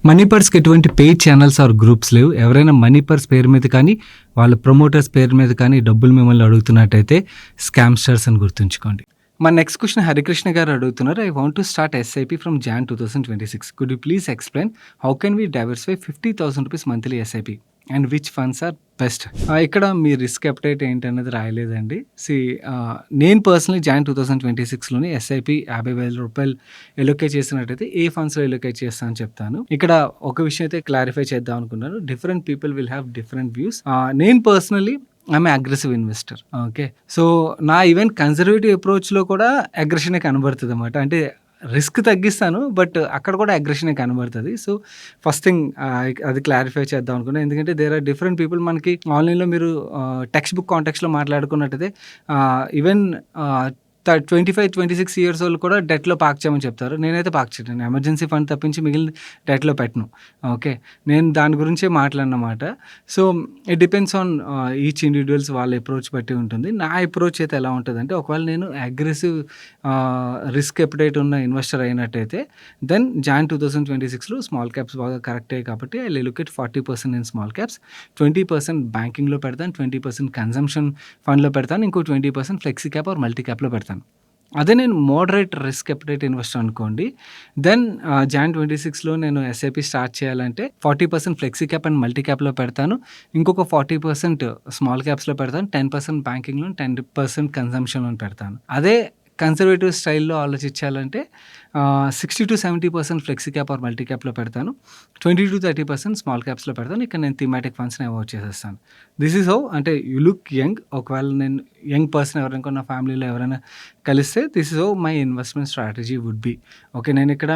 Money పర్స్‌కి ఎటువంటి paid channels are groups లేవు. ఎవరైనా మనీ పర్స్ పేరు మీద కానీ, వాళ్ళ ప్రమోటర్స్ పేరు మీద కానీ డబ్బులు మిమ్మల్ని అడుగుతున్నట్టయితే స్కామ్‌స్టర్స్ అని గుర్తుంచుకోండి. మా నెక్స్ట్ క్వెషన్ హరికృష్ణ గారు అడుగుతున్నారు. I want to start SIP from Jan 2026. Could you please explain how can we diversify ₹50,000 monthly SIP and which funds are best? ఇక్కడ మీ రిస్క్ అప్టైట్ ఏంటన్నది రాయలేదండి. నేను పర్సనలీ జాన్ 2026లోని ఎస్ఐపి ₹50,000 ఎలొకేట్ చేసినట్టయితే ఏ ఫండ్స్‌లో ఎలొకేట్ చేస్తా అని చెప్తాను. ఇక్కడ ఒక విషయం అయితే క్లారిఫై చేద్దాం అనుకున్నాను. Different people will have different views. నేను personally I'm aggressive investor. Okay. So నా ఈవెన్ కన్జర్వేటివ్ అప్రోచ్‌లో కూడా అగ్రెషనే కనబడుతదన్నమాట. అంటే రిస్క్ తగ్గిస్తాను. బట్ అక్కడ కూడా అగ్రెషనే కనబడుతది. సో ఫస్ట్ థింగ్ అది క్లారిఫై చేద్దాం అనుకున్నా. ఎందుకంటే దేర్ ఆర్ డిఫరెంట్ పీపుల్. మనకి ఆన్‌లైన్‌లో మీరు టెక్స్ట్ బుక్ కాంటెక్స్ట్‌లో మాట్లాడుకున్నట్టయితే ఈవెన్ 25, 26 ఇయర్స్ వాళ్ళు కూడా డెట్‌లో పార్క్ చేయమని చెప్తారు. నేనైతే పార్క్ చేయను. ఎమర్జెన్సీ ఫండ్ తప్పించి మిగిలిన డెట్‌లో పెట్టను. ఓకే. నేను దాని గురించే మాట్లాడనమాట. So it depends on each individuals వాళ్ళ అప్రోచ్ బట్టి ఉంటుంది. నా అప్రోచ్ అయితే ఎలా ఉంటదంటే, ఒకవేళ నేను అగ్రెసివ్ రిస్క్ అపెటైట్ ఉన్న ఇన్వెస్టర్ అయినట్టయితే దెన్ జాన్ 2026లో స్మాల్ క్యాప్స్ బాగా కరెక్ట్ అయ్యాయి కాబట్టి I will allocate 40% in small caps, 20% బ్యాంకింగ్‌లో పెడతాను, 20% కన్జంప్షన్ ఫండ్‌లో పెడతాను, ఇంకో 20% ఫ్లెక్సీ క్యాప్ ఆర్ మల్టీ క్యాప్‌లో పెడతాను. అదే నేను మోడరేట్ రిస్క్ అపెటైట్ ఇన్వెస్టర్ అనుకోండి, దెన్ జాన్ 26లో నేను ఎస్ఐపి స్టార్ట్ చేయాలంటే 40% ఫ్లెక్సీ క్యాప్ అండ్ మల్టీ క్యాప్‌లో పెడతాను, ఇంకొక 40% స్మాల్ క్యాప్స్‌లో పెడతాను, 10% బ్యాంకింగ్‌లో, 10% కన్జంప్షన్‌లో పెడతాను. అదే కన్సర్వేటివ్ స్టైల్‌లో ఆలోచించాలంటే 60-70% ఫ్లెక్సీ క్యాప్ ఆర్ మల్టీ క్యాప్‌లో పెడతాను, 20-30% స్మాల్ క్యాప్స్‌లో పెడతాను. ఇక్కడ నేను థీమాటిక్ ఫండ్స్‌ని అవాయిడ్ చేసేస్తాను. This is how. అంటే యూ లుక్ యంగ్. ఒకవేళ నేను యంగ్ పర్సన్ ఎవరైనా నా ఫ్యామిలీలో ఎవరైనా కలిస్తే this is how my investment strategy would be. Okay. నేను ఇక్కడ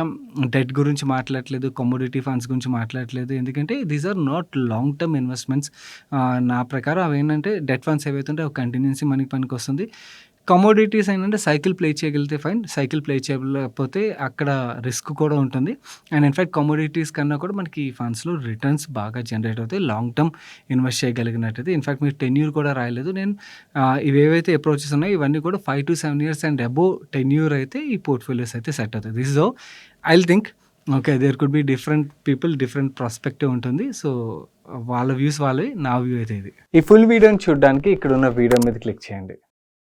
డెట్ గురించి మాట్లాడట్లేదు, కమోడిటీ ఫండ్స్ గురించి మాట్లాడట్లేదు. ఎందుకంటే these are not long term investments. నా ప్రకారం అవి ఏంటంటే డెట్ ఫండ్స్ ఏవైతే ఉంటాయో ఒక కంటిన్యూన్సీ మనకి పనికొస్తుంది. కమోడిటీస్ ఏంటంటే సైకిల్ ప్లే చేయగలిగితే ఫైన్, సైకిల్ ప్లే చేయలేకపోతే అక్కడ రిస్క్ కూడా ఉంటుంది. అండ్ ఇన్ఫ్యాక్ట్ కమోడిటీస్ కన్నా కూడా మనకి ఈ ఫండ్స్‌లో రిటర్న్స్ బాగా జనరేట్ అవుతాయి లాంగ్ టర్మ్ ఇన్వెస్ట్ చేయగలిగినట్టయితే. ఇన్ఫ్యాక్ట్ మీరు టెన్యూర్ కూడా రాయలేదు. నేను ఇవేవైతే అప్రోచెస్ ఉన్నాయో ఇవన్నీ కూడా 5-7 ఇయర్స్ అండ్ అబోవ్ టెన్యూర్ అయితే ఈ పోర్ట్‌ఫోలియోస్ అయితే సెట్ అవుతాయి. This is how I will think. Okay. There could be different people, different perspective ఉంటుంది. సో వాళ్ళ వ్యూస్ వాళ్ళవి, నా వ్యూ అయితే ఇది. ఈ ఫుల్ వీడియోని చూడడానికి ఇక్కడ ఉన్న వీడియో మీద క్లిక్ చేయండి.